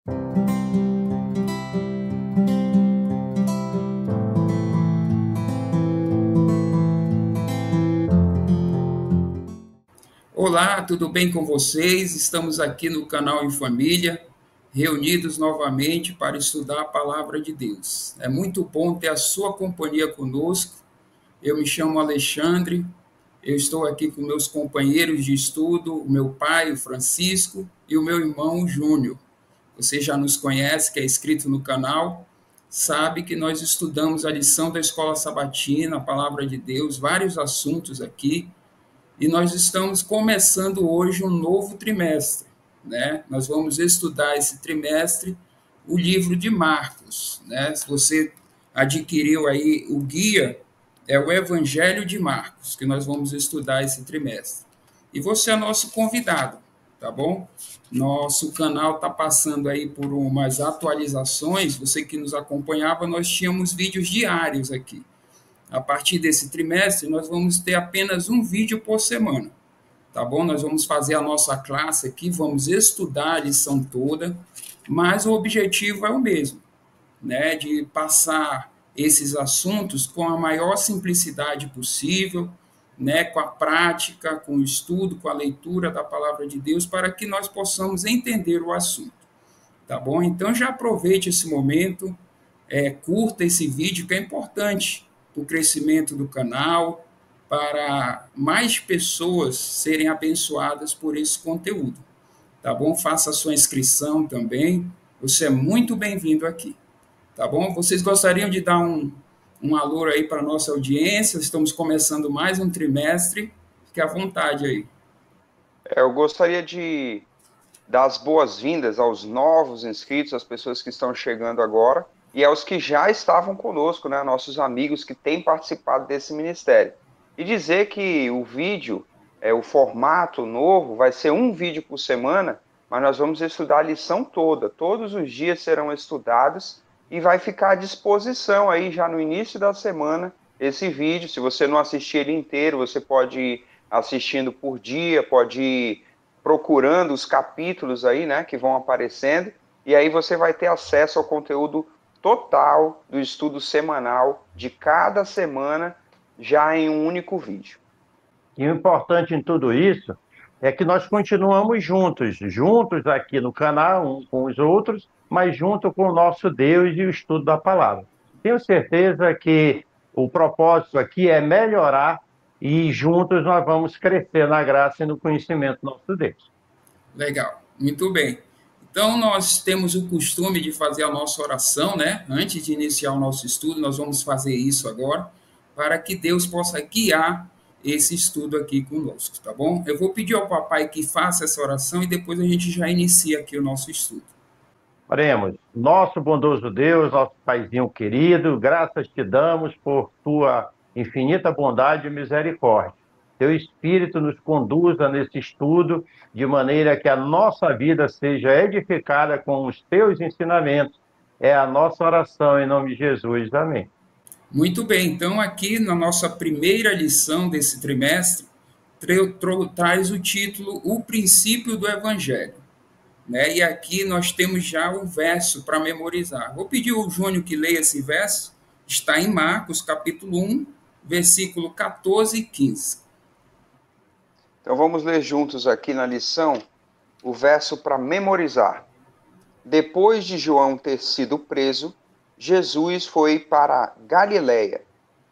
Olá, tudo bem com vocês? Estamos aqui no canal Em Família, reunidos novamente para estudar a Palavra de Deus. É muito bom ter a sua companhia conosco. Eu me chamo Alexandre, eu estou aqui com meus companheiros de estudo, o meu pai, o Francisco, e o meu irmão, o Júnior. Você já nos conhece, que é inscrito no canal, sabe que nós estudamos a lição da Escola Sabatina, a Palavra de Deus, vários assuntos aqui, e nós estamos começando hoje um novo trimestre, né? Nós vamos estudar esse trimestre o livro de Marcos, né? Se você adquiriu aí o guia, é o Evangelho de Marcos, que nós vamos estudar esse trimestre. E você é nosso convidado, tá bom? Nosso canal está passando aí por umas atualizações. Você que nos acompanhava, nós tínhamos vídeos diários aqui. A partir desse trimestre, nós vamos ter apenas um vídeo por semana, tá bom? Nós vamos fazer a nossa classe aqui, vamos estudar a lição toda, mas o objetivo é o mesmo, né? De passar esses assuntos com a maior simplicidade possível, né? Com a prática, com o estudo, com a leitura da Palavra de Deus, para que nós possamos entender o assunto, tá bom? Então, já aproveite esse momento, curta esse vídeo, que é importante para o crescimento do canal, para mais pessoas serem abençoadas por esse conteúdo, tá bom? Faça a sua inscrição também, você é muito bem-vindo aqui, tá bom? Vocês gostariam de dar um alô aí para a nossa audiência? Estamos começando mais um trimestre, fique à vontade aí. Eu gostaria de dar as boas-vindas aos novos inscritos, às pessoas que estão chegando agora, e aos que já estavam conosco, né, nossos amigos que têm participado desse ministério. E dizer que o vídeo, o formato novo, vai ser um vídeo por semana, mas nós vamos estudar a lição toda. Todos os dias serão estudados e vai ficar à disposição aí já no início da semana esse vídeo. Se você não assistir ele inteiro, você pode ir assistindo por dia, pode ir procurando os capítulos aí, né, que vão aparecendo, e aí você vai ter acesso ao conteúdo total do estudo semanal de cada semana, já em um único vídeo. E o importante em tudo isso é que nós continuamos juntos aqui no canal, uns com os outros, mas junto com o nosso Deus e o estudo da palavra. Tenho certeza que o propósito aqui é melhorar e juntos nós vamos crescer na graça e no conhecimento do nosso Deus. Legal, muito bem. Então, nós temos o costume de fazer a nossa oração, né? Antes de iniciar o nosso estudo, nós vamos fazer isso agora, para que Deus possa guiar esse estudo aqui conosco, tá bom? Eu vou pedir ao papai que faça essa oração e depois a gente já inicia aqui o nosso estudo. Oremos. Nosso bondoso Deus, nosso Paizinho querido, graças te damos por tua infinita bondade e misericórdia. Teu Espírito nos conduza nesse estudo, de maneira que a nossa vida seja edificada com os teus ensinamentos. É a nossa oração em nome de Jesus. Amém. Muito bem, então aqui na nossa primeira lição desse trimestre, traz o título O Princípio do Evangelho, né? E aqui nós temos já o verso para memorizar. Vou pedir ao Júnior que leia esse verso, está em Marcos, capítulo 1, versículo 14 e 15. Então vamos ler juntos aqui na lição o verso para memorizar. Depois de João ter sido preso, Jesus foi para Galiléia,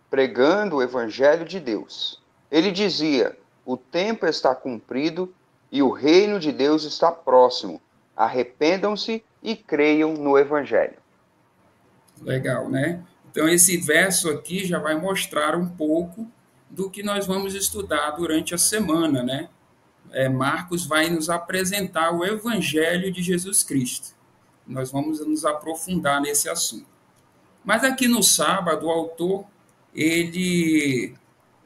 pregando o evangelho de Deus. Ele dizia: o tempo está cumprido e o reino de Deus está próximo. Arrependam-se e creiam no evangelho. Legal, né? Então esse verso aqui já vai mostrar um pouco do que nós vamos estudar durante a semana, né? Marcos vai nos apresentar o Evangelho de Jesus Cristo. Nós vamos nos aprofundar nesse assunto. Mas aqui no sábado, o autor, ele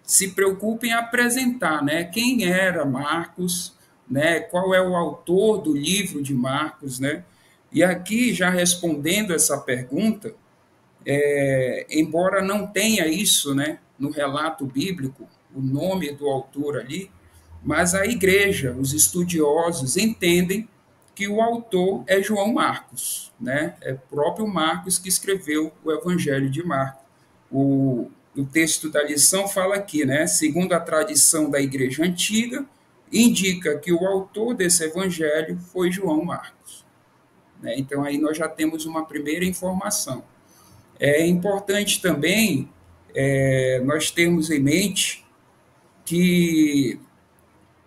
se preocupa em apresentar, né, quem era Marcos, né, qual é o autor do livro de Marcos, né? E aqui, já respondendo essa pergunta, embora não tenha isso, né, no relato bíblico, o nome do autor ali, mas a igreja, os estudiosos entendem que o autor é João Marcos, né? É o próprio Marcos que escreveu o Evangelho de Marcos. O texto da lição fala aqui, né? Segundo a tradição da Igreja Antiga, indica que o autor desse Evangelho foi João Marcos, né? Então, aí nós já temos uma primeira informação. É importante também nós termos em mente que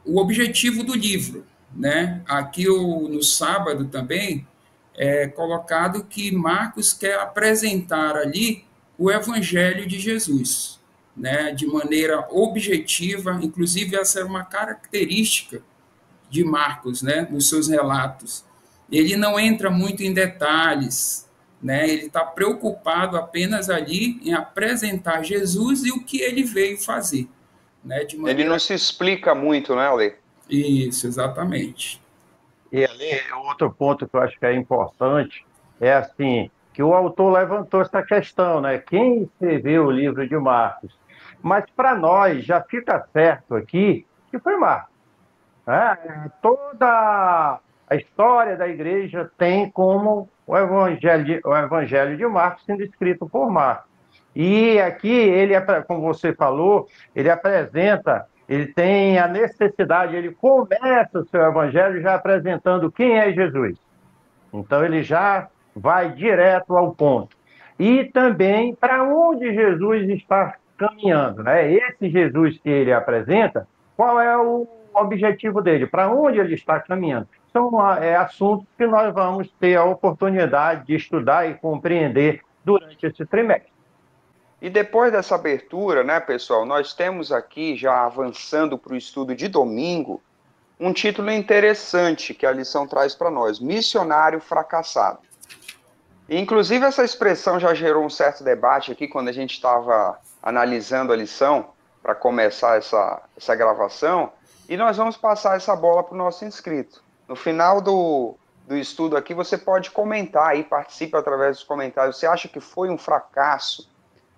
o objetivo do livro, né? Aqui no sábado também é colocado que Marcos quer apresentar ali o Evangelho de Jesus, né? De maneira objetiva, inclusive essa é uma característica de Marcos, né? Nos seus relatos. Ele não entra muito em detalhes, né? Ele está preocupado apenas ali em apresentar Jesus e o que ele veio fazer, né? De Ele maneira... não se explica muito, né, Ale? Isso, exatamente. E ali, outro ponto que eu acho que é importante é assim, que o autor levantou essa questão, né? Quem escreveu o livro de Marcos? Mas para nós já fica certo aqui que foi Marcos, né? Toda a história da igreja tem como o evangelho de Marcos sendo escrito por Marcos. E aqui ele, como você falou, ele apresenta, ele tem a necessidade, ele começa o seu evangelho já apresentando quem é Jesus. Então ele já vai direto ao ponto. E também para onde Jesus está caminhando, né? Esse Jesus que ele apresenta, qual é o objetivo dele? Para onde ele está caminhando? São assuntos que nós vamos ter a oportunidade de estudar e compreender durante esse trimestre. E depois dessa abertura, né, pessoal, nós temos aqui, já avançando para o estudo de domingo, um título interessante que a lição traz para nós: Missionário Fracassado. E, inclusive, essa expressão já gerou um certo debate aqui quando a gente estava analisando a lição para começar essa gravação, e nós vamos passar essa bola para o nosso inscrito. No final do estudo aqui, você pode comentar aí, participe através dos comentários. Você acha que foi um fracasso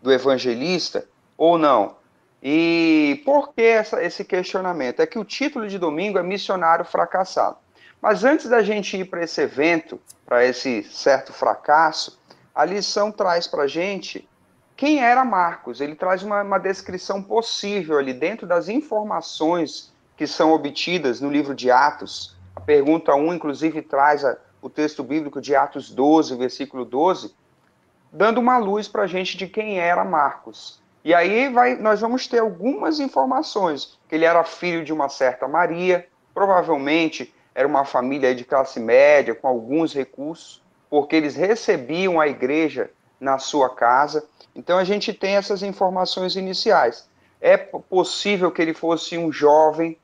do evangelista ou não? E por que esse questionamento? É que o título de domingo é Missionário Fracassado. Mas antes da gente ir para esse evento, para esse certo fracasso, a lição traz para a gente quem era Marcos. Ele traz uma descrição possível ali dentro das informações que são obtidas no livro de Atos. A pergunta 1, inclusive, traz o texto bíblico de Atos 12, versículo 12, dando uma luz para a gente de quem era Marcos. E aí nós vamos ter algumas informações, que ele era filho de uma certa Maria, provavelmente era uma família de classe média, com alguns recursos, porque eles recebiam a igreja na sua casa. Então a gente tem essas informações iniciais. É possível que ele fosse um jovem,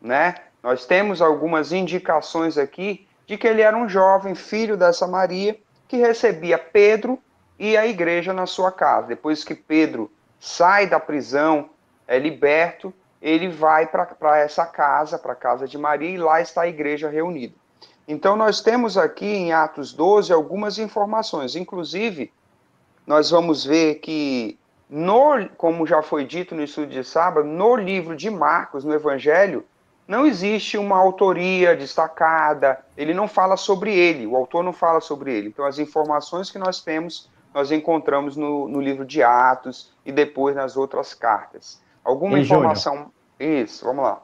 né? Nós temos algumas indicações aqui de que ele era um jovem, filho dessa Maria, que recebia Pedro e a igreja na sua casa. Depois que Pedro sai da prisão, é liberto, ele vai para essa casa, para a casa de Maria, e lá está a igreja reunida. Então nós temos aqui em Atos 12 algumas informações. Inclusive, nós vamos ver que, como já foi dito no estudo de sábado, no livro de Marcos, no Evangelho, não existe uma autoria destacada, ele não fala sobre ele, o autor não fala sobre ele. Então as informações que nós temos, nós encontramos no livro de Atos e depois nas outras cartas. Alguma informação? Júnior. Isso, vamos lá.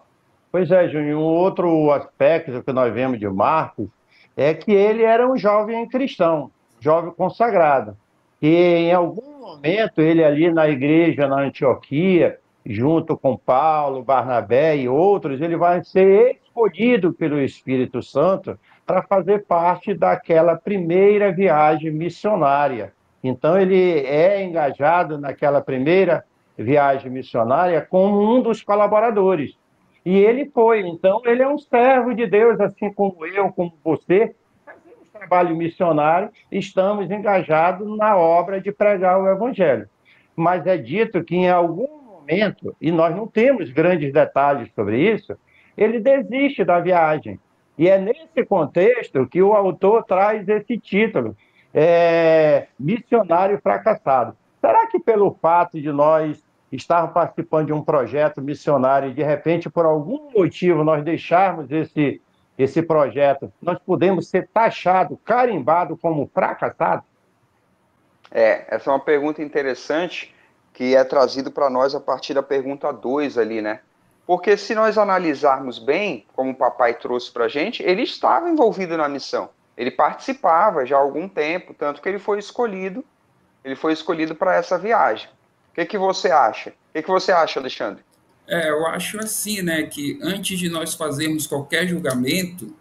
Pois é, Júnior, um outro aspecto que nós vemos de Marcos é que ele era um jovem cristão, jovem consagrado. E em algum momento ele ali na igreja, na Antioquia, junto com Paulo, Barnabé e outros, ele vai ser escolhido pelo Espírito Santo para fazer parte daquela primeira viagem missionária. Então ele é engajado naquela primeira viagem missionária como um dos colaboradores. E ele foi. Então ele é um servo de Deus, assim como eu, como você. Fazemos trabalho missionário, estamos engajados na obra de pregar o Evangelho. Mas é dito que em algum momento, e nós não temos grandes detalhes sobre isso, ele desiste da viagem. E é nesse contexto que o autor traz esse título, Missionário Fracassado. Será que pelo fato de nós estarmos participando de um projeto missionário e, de repente, por algum motivo, nós deixarmos esse projeto, nós podemos ser taxado, carimbado como fracassado? Essa é uma pergunta interessante que é trazido para nós a partir da pergunta 2 ali, né? Porque se nós analisarmos bem, como o papai trouxe para a gente, ele estava envolvido na missão. Ele participava já há algum tempo, tanto que ele foi escolhido para essa viagem. O que você acha? O que você acha, Alexandre? Eu acho assim, né, que antes de nós fazermos qualquer julgamento,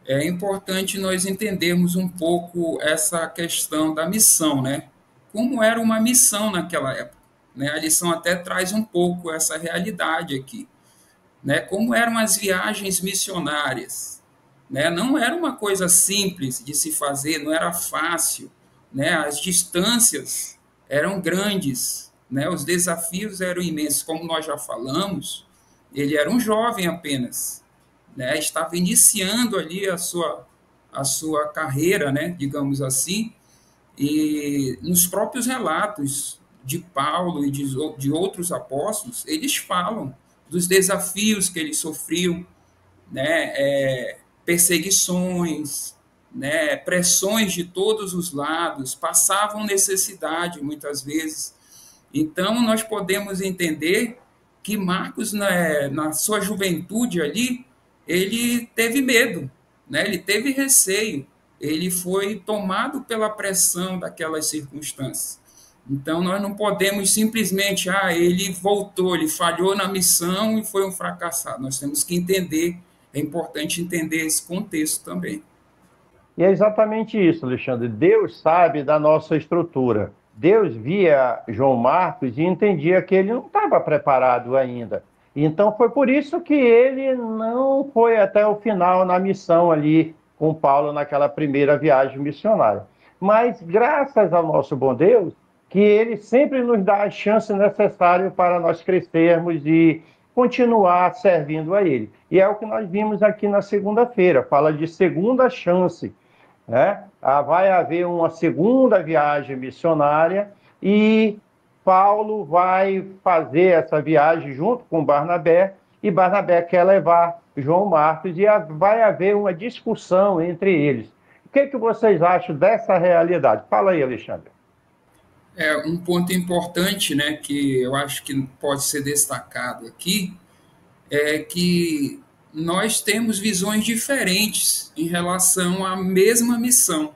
é importante nós entendermos um pouco essa questão da missão, né? Como era uma missão naquela época, né? A lição até traz um pouco essa realidade aqui, né? Como eram as viagens missionárias, né? Não era uma coisa simples de se fazer, não era fácil, né? As distâncias eram grandes, né? Os desafios eram imensos, como nós já falamos. Ele era um jovem apenas, né? Estava iniciando ali a sua carreira, né? Digamos assim, e nos próprios relatos de Paulo e de outros apóstolos, eles falam dos desafios que eles sofriam, né? Perseguições, né? Pressões de todos os lados, passavam necessidade muitas vezes. Então, nós podemos entender que Marcos, na sua juventude ali, ele teve medo, né? Ele teve receio, ele foi tomado pela pressão daquelas circunstâncias. Então, nós não podemos simplesmente, ele voltou, ele falhou na missão e foi um fracassado. Nós temos que entender, é importante entender esse contexto também. E é exatamente isso, Alexandre. Deus sabe da nossa estrutura. Deus via João Marcos e entendia que ele não estava preparado ainda. Então foi por isso que ele não foi até o final na missão ali com Paulo naquela primeira viagem missionária. Mas graças ao nosso bom Deus, que ele sempre nos dá a chance necessária para nós crescermos e continuar servindo a ele. E é o que nós vimos aqui na segunda-feira, fala de segunda chance, né? Vai haver uma segunda viagem missionária e Paulo vai fazer essa viagem junto com Barnabé, e Barnabé quer levar João Marcos, e vai haver uma discussão entre eles. O que vocês acham dessa realidade? Fala aí, Alexandre. Um ponto importante, né, que eu acho que pode ser destacado aqui, é que nós temos visões diferentes em relação à mesma missão,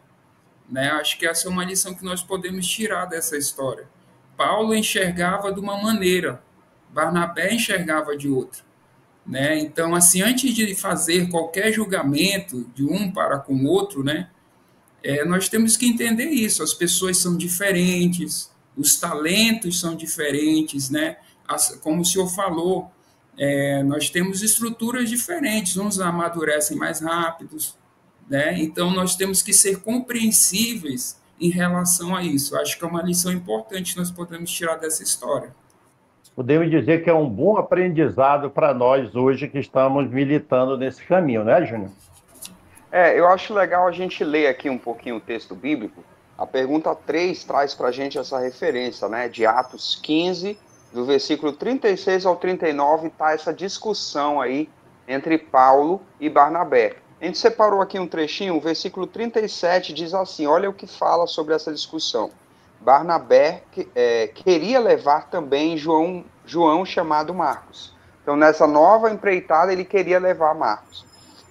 né? Acho que essa é uma lição que nós podemos tirar dessa história. Paulo enxergava de uma maneira, Barnabé enxergava de outra, né? Então, assim, antes de fazer qualquer julgamento de um para com o outro, né, nós temos que entender isso. As pessoas são diferentes, os talentos são diferentes, né? Como o senhor falou, nós temos estruturas diferentes, uns amadurecem mais rápidos, né? Então, nós temos que ser compreensíveis em relação a isso. Acho que é uma lição importante que nós podemos tirar dessa história. Podemos dizer que é um bom aprendizado para nós hoje que estamos militando nesse caminho, né, Júnior? Eu acho legal a gente ler aqui um pouquinho o texto bíblico. A pergunta 3 traz para a gente essa referência, né, de Atos 15, do versículo 36 ao 39, está essa discussão aí entre Paulo e Barnabé. A gente separou aqui um trechinho, o versículo 37 diz assim, olha o que fala sobre essa discussão. Barnabé queria levar também João chamado Marcos. Então, nessa nova empreitada, ele queria levar Marcos.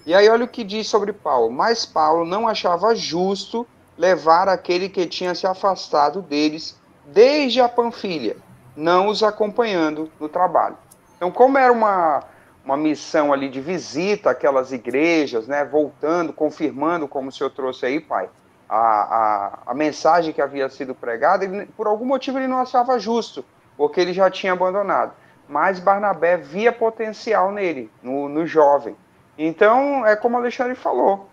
E aí, olha o que diz sobre Paulo. Mas Paulo não achava justo levar aquele que tinha se afastado deles desde a Panfilha, não os acompanhando no trabalho. Então, como era uma missão ali de visita àquelas igrejas, né, voltando, confirmando, como o senhor trouxe aí, pai, a mensagem que havia sido pregada, por algum motivo ele não achava justo, porque ele já tinha abandonado. Mas Barnabé via potencial nele, no jovem. Então, é como o Alexandre falou,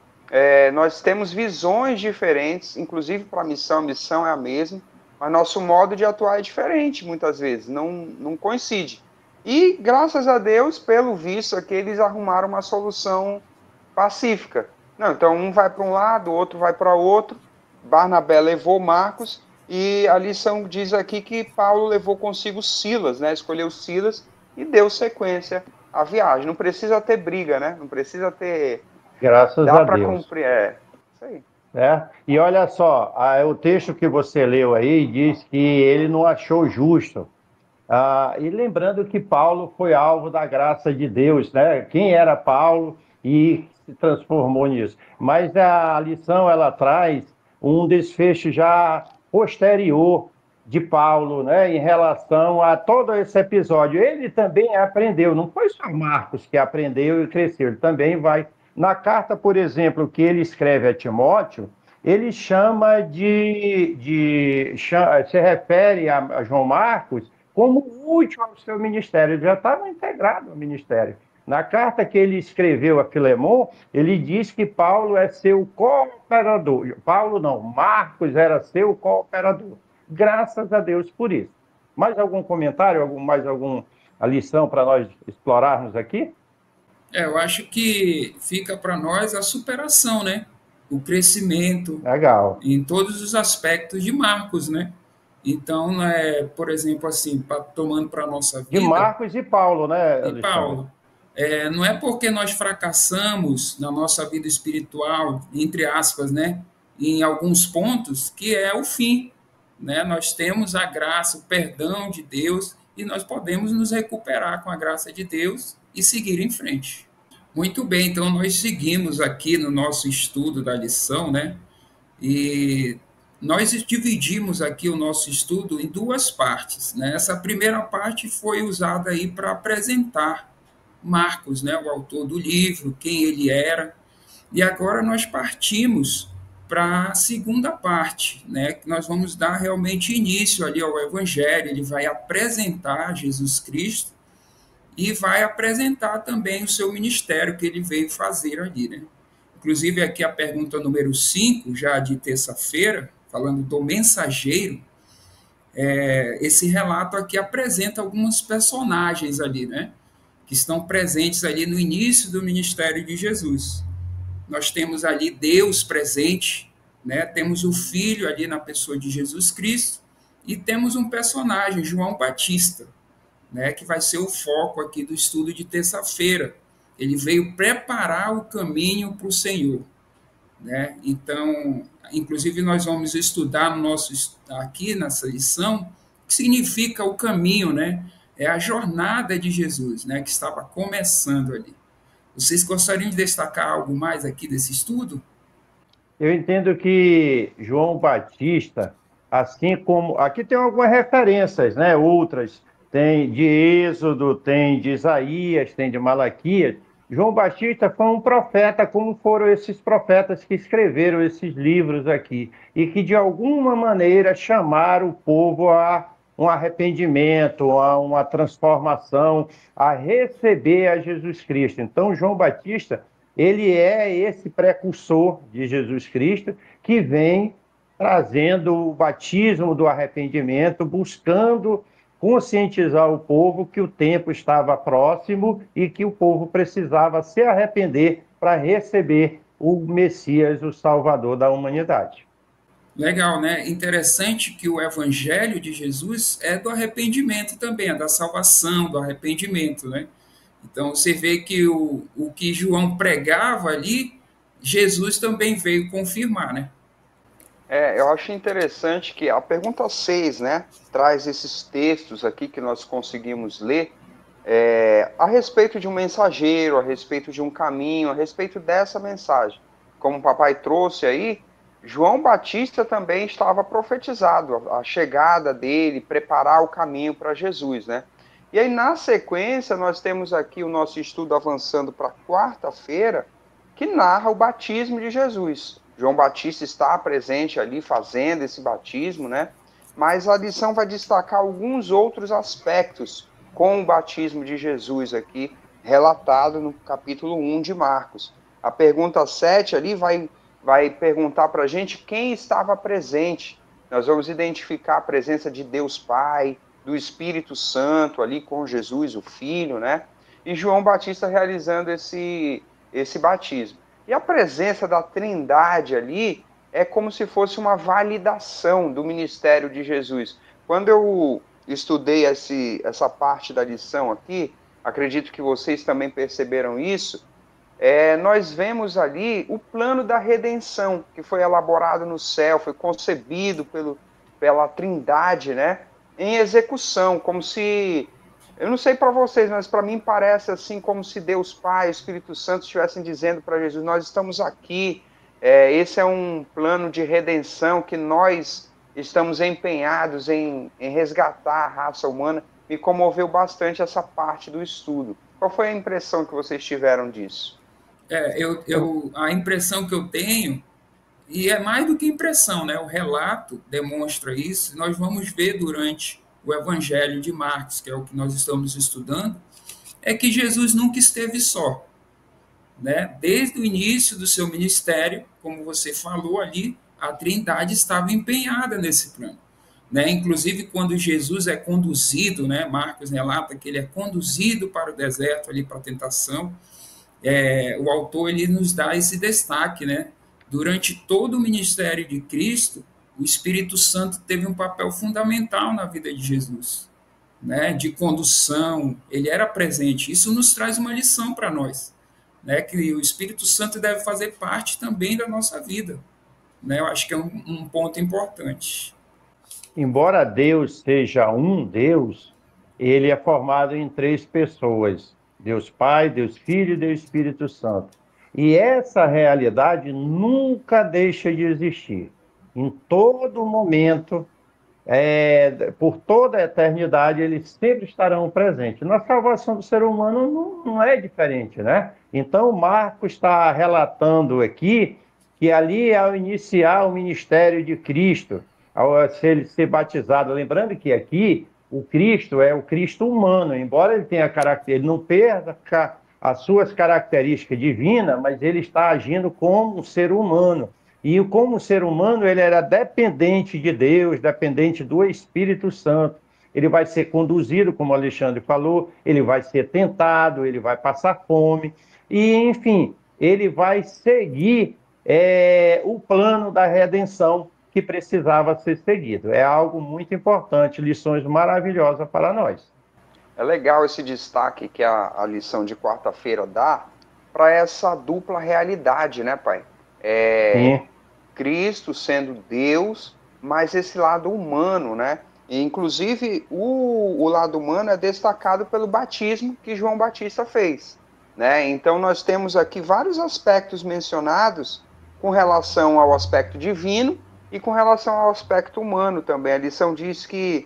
nós temos visões diferentes, inclusive para a missão é a mesma, mas nosso modo de atuar é diferente, muitas vezes, não coincide. E, graças a Deus, pelo visto aqui, eles arrumaram uma solução pacífica. Não, então um vai para um lado, o outro vai para o outro. Barnabé levou Marcos, e a lição diz aqui que Paulo levou consigo Silas, né? Escolheu Silas e deu sequência à viagem. Não precisa ter briga, né? Não precisa ter Graças Dá a para Deus. cumprir, isso aí. E olha só, o texto que você leu aí diz que ele não achou justo. E lembrando que Paulo foi alvo da graça de Deus, né? Quem era Paulo e se transformou nisso. Mas a lição, ela traz um desfecho já posterior de Paulo, né? Em relação a todo esse episódio. Ele também aprendeu, não foi só Marcos que aprendeu e cresceu, ele também vai. Na carta, por exemplo, que ele escreve a Timóteo, ele se refere a João Marcos como útil ao seu ministério, ele já estava integrado ao ministério. Na carta que ele escreveu a Filemon, ele diz que Paulo é seu cooperador. Paulo não, Marcos era seu cooperador. Graças a Deus por isso. Mais algum comentário, mais alguma lição para nós explorarmos aqui? Eu acho que fica para nós a superação, né? O crescimento. Legal. Em todos os aspectos de Marcos, né? Então, por exemplo, assim, tomando para a nossa vida... De Marcos e Paulo, né, E Alexandre? Paulo. Não é porque nós fracassamos na nossa vida espiritual, entre aspas, né? Em alguns pontos, que é o fim, né? Nós temos a graça, o perdão de Deus, e nós podemos nos recuperar com a graça de Deus e seguir em frente. Muito bem, então nós seguimos aqui no nosso estudo da lição, né? E nós dividimos aqui o nosso estudo em duas partes, né? Essa primeira parte foi usada aí para apresentar Marcos, né, o autor do livro, quem ele era. E agora nós partimos para a segunda parte, né, que nós vamos dar realmente início ali ao Evangelho. Ele vai apresentar Jesus Cristo e vai apresentar também o seu ministério que ele veio fazer ali, né? Inclusive, aqui a pergunta número 5, já de terça-feira, falando do mensageiro, esse relato aqui apresenta alguns personagens ali, né? Que estão presentes ali no início do ministério de Jesus. Nós temos ali Deus presente, né? Temos o Filho ali na pessoa de Jesus Cristo, e temos um personagem, João Batista, né? Que vai ser o foco aqui do estudo de terça-feira. Ele veio preparar o caminho para o Senhor, né? Então, inclusive, nós vamos estudar aqui nessa lição o que significa o caminho, né? É a jornada de Jesus, né? Que estava começando ali. Vocês gostariam de destacar algo mais aqui desse estudo? Eu entendo que João Batista, assim como... Aqui tem algumas referências, né? Outras. Tem de Êxodo, tem de Isaías, tem de Malaquias. João Batista foi um profeta, como foram esses profetas que escreveram esses livros aqui, e que, de alguma maneira, chamaram o povo a um arrependimento, a uma transformação, a receber a Jesus Cristo. Então, João Batista, ele é esse precursor de Jesus Cristo que vem trazendo o batismo do arrependimento, buscando conscientizar o povo que o tempo estava próximo e que o povo precisava se arrepender para receber o Messias, o Salvador da humanidade. Legal, né? Interessante que o evangelho de Jesus é do arrependimento também, é da salvação, do arrependimento, né? Então você vê que o que João pregava ali, Jesus também veio confirmar, né? Eu acho interessante que a pergunta 6, né, traz esses textos aqui que nós conseguimos ler a respeito de um mensageiro, a respeito de um caminho, a respeito dessa mensagem. Como o papai trouxe aí, João Batista também estava profetizado, a chegada dele, preparar o caminho para Jesus, né? E aí, na sequência, nós temos aqui o nosso estudo avançando para quarta-feira, que narra o batismo de Jesus. João Batista está presente ali fazendo esse batismo, né? Mas a lição vai destacar alguns outros aspectos com o batismo de Jesus aqui, relatado no capítulo 1 de Marcos. A pergunta 7 ali vai perguntar para a gente quem estava presente. Nós vamos identificar a presença de Deus Pai, do Espírito Santo ali com Jesus, o Filho, né? E João Batista realizando esse batismo. E a presença da Trindade ali é como se fosse uma validação do ministério de Jesus. Quando eu estudei essa parte da lição aqui, acredito que vocês também perceberam isso, nós vemos ali o plano da redenção, que foi elaborado no céu, foi concebido pela Trindade, né, em execução, como se, eu não sei para vocês, mas para mim parece assim, como se Deus Pai, Espírito Santo estivessem dizendo para Jesus, nós estamos aqui, esse é um plano de redenção que nós estamos empenhados em resgatar a raça humana. Me comoveu bastante essa parte do estudo. Qual foi a impressão que vocês tiveram disso? A impressão que eu tenho, e é mais do que impressão, né? O relato demonstra isso. Nós vamos ver durante o Evangelho de Marcos, que é o que nós estamos estudando, é que Jesus nunca esteve só, né? Desde o início do seu ministério, como você falou ali, a Trindade estava empenhada nesse plano, né? Inclusive quando Jesus é conduzido, né? Marcos relata que ele é conduzido para o deserto ali para a tentação. O autor ele nos dá esse destaque, né? Durante todo o ministério de Cristo, o Espírito Santo teve um papel fundamental na vida de Jesus, né? De condução, ele era presente. Isso nos traz uma lição para nós, né? Que o Espírito Santo deve fazer parte também da nossa vida, né? Eu acho que é um ponto importante. Embora Deus seja um Deus, ele é formado em três pessoas: Deus Pai, Deus Filho e Deus Espírito Santo. E essa realidade nunca deixa de existir. Em todo momento, por toda a eternidade, eles sempre estarão presentes. Na salvação do ser humano não é diferente, né? Então, Marcos está relatando aqui que ali, ao iniciar o ministério de Cristo, ao ele ser batizado, lembrando que aqui o Cristo é o Cristo humano, embora ele tenha ele não perca as suas características divinas, mas ele está agindo como um ser humano. E como ser humano, ele era dependente de Deus, dependente do Espírito Santo. Ele vai ser conduzido, como o Alexandre falou, ele vai ser tentado, ele vai passar fome. E, enfim, ele vai seguir o plano da redenção que precisava ser seguido. É algo muito importante, lições maravilhosas para nós. É legal esse destaque que a lição de quarta-feira dá para essa dupla realidade, né, pai? Sim. Cristo sendo Deus, mas esse lado humano, né? E, inclusive, o lado humano é destacado pelo batismo que João Batista fez, né? Então, nós temos aqui vários aspectos mencionados com relação ao aspecto divino e com relação ao aspecto humano também. A lição diz que,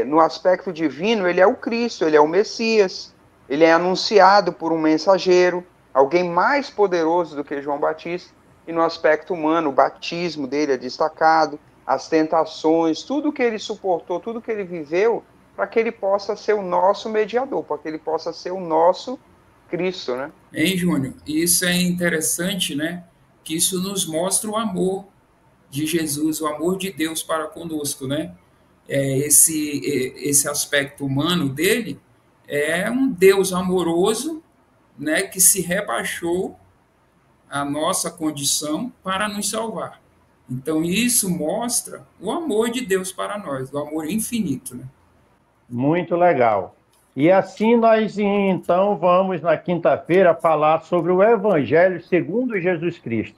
no aspecto divino, ele é o Cristo, ele é o Messias, ele é anunciado por um mensageiro, alguém mais poderoso do que João Batista. E no aspecto humano, o batismo dele é destacado, as tentações, tudo que ele suportou, tudo que ele viveu, para que ele possa ser o nosso mediador, para que ele possa ser o nosso Cristo, né? Hein, Júnior? Isso é interessante, né? Que isso nos mostra o amor de Jesus, o amor de Deus para conosco, né? Esse aspecto humano dele é um Deus amoroso, né? Que se rebaixou a nossa condição para nos salvar. Então, isso mostra o amor de Deus para nós, o amor infinito, né? Muito legal. E assim nós, então, vamos na quinta-feira falar sobre o Evangelho segundo Jesus Cristo.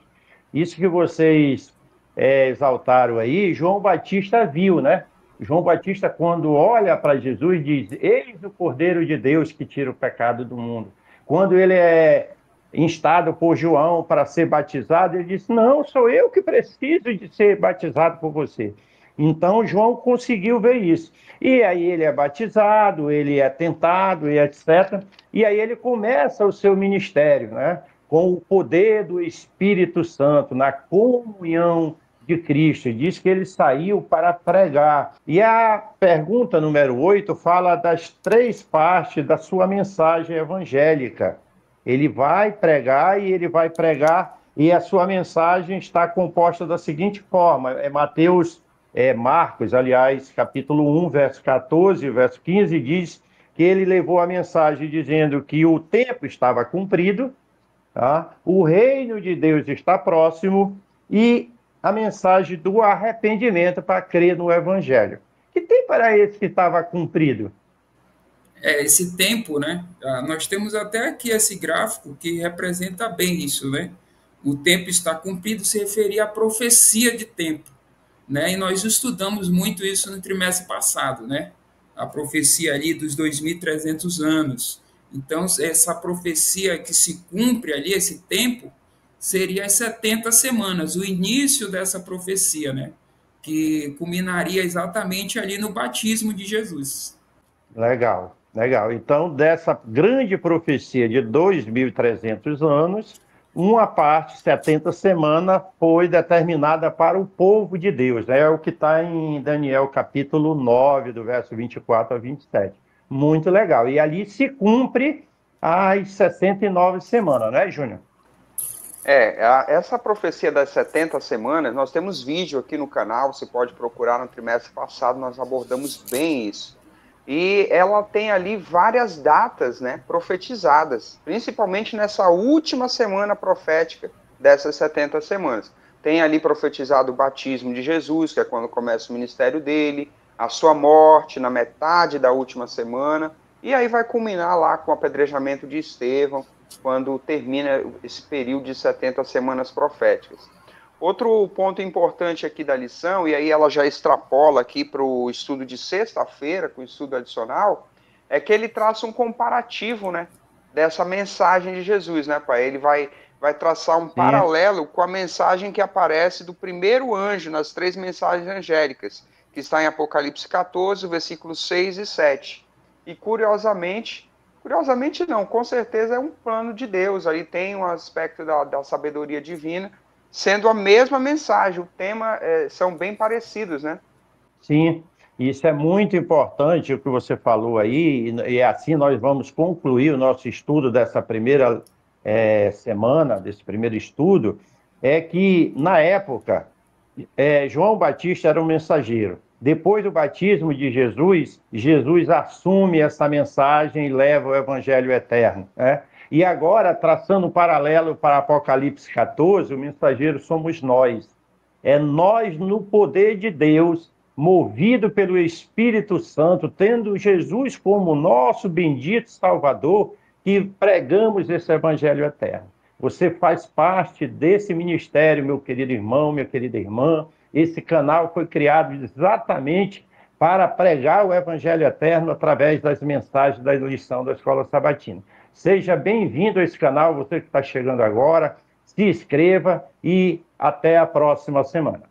Isso que vocês exaltaram aí, João Batista viu, né? João Batista, quando olha para Jesus, diz: eis o Cordeiro de Deus que tira o pecado do mundo. Quando ele é instado por João para ser batizado, ele disse: não, sou eu que preciso de ser batizado por você. Então, João conseguiu ver isso. E aí ele é batizado, ele é tentado e etc. E aí ele começa o seu ministério, né? Com o poder do Espírito Santo, na comunhão de Cristo. Diz que ele saiu para pregar. E a pergunta número 8 fala das três partes da sua mensagem evangélica. Ele vai pregar e a sua mensagem está composta da seguinte forma: Marcos, aliás, capítulo 1, verso 14, verso 15, diz que ele levou a mensagem dizendo que o tempo estava cumprido, tá? O reino de Deus está próximo e a mensagem do arrependimento para crer no Evangelho. Que tempo era esse que estava cumprido? esse tempo, né? Nós temos até aqui esse gráfico que representa bem isso, né? O tempo está cumprido se referia à profecia de tempo, né? E nós estudamos muito isso no trimestre passado, né? A profecia ali dos 2.300 anos. Então, essa profecia que se cumpre ali, esse tempo, seria as 70 semanas, o início dessa profecia, né? Que culminaria exatamente ali no batismo de Jesus. Legal, legal. Então, dessa grande profecia de 2.300 anos, uma parte, 70 semanas, foi determinada para o povo de Deus. É o que está em Daniel capítulo 9, do verso 24 a 27. Muito legal. E ali se cumpre as 69 semanas, né, Júnior? Essa profecia das 70 semanas, nós temos vídeo aqui no canal, você pode procurar no trimestre passado, nós abordamos bem isso. E ela tem ali várias datas, né, profetizadas, principalmente nessa última semana profética dessas 70 semanas. Tem ali profetizado o batismo de Jesus, que é quando começa o ministério dele, a sua morte na metade da última semana, e aí vai culminar lá com o apedrejamento de Estevão, quando termina esse período de 70 semanas proféticas. Outro ponto importante aqui da lição, e aí ela já extrapola aqui para o estudo de sexta-feira, com o estudo adicional, é que ele traça um comparativo, né, dessa mensagem de Jesus, né, pai? Ele vai traçar um paralelo com a mensagem que aparece do primeiro anjo nas 3 mensagens angélicas, que está em Apocalipse 14, versículos 6 e 7. E curiosamente não, com certeza é um plano de Deus, aí tem um aspecto da sabedoria divina, sendo a mesma mensagem, o tema são bem parecidos, né? Sim, isso é muito importante o que você falou aí, e assim nós vamos concluir o nosso estudo dessa primeira semana, desse primeiro estudo, é que na época João Batista era um mensageiro. Depois do batismo de Jesus, Jesus assume essa mensagem e leva o evangelho eterno, né? E agora, traçando um paralelo para Apocalipse 14, o mensageiro somos nós. É nós no poder de Deus, movido pelo Espírito Santo, tendo Jesus como nosso bendito Salvador, que pregamos esse evangelho eterno. Você faz parte desse ministério, meu querido irmão, minha querida irmã. Esse canal foi criado exatamente para pregar o evangelho eterno através das mensagens da lição da Escola Sabatina. Seja bem-vindo a esse canal, você que está chegando agora, se inscreva e até a próxima semana.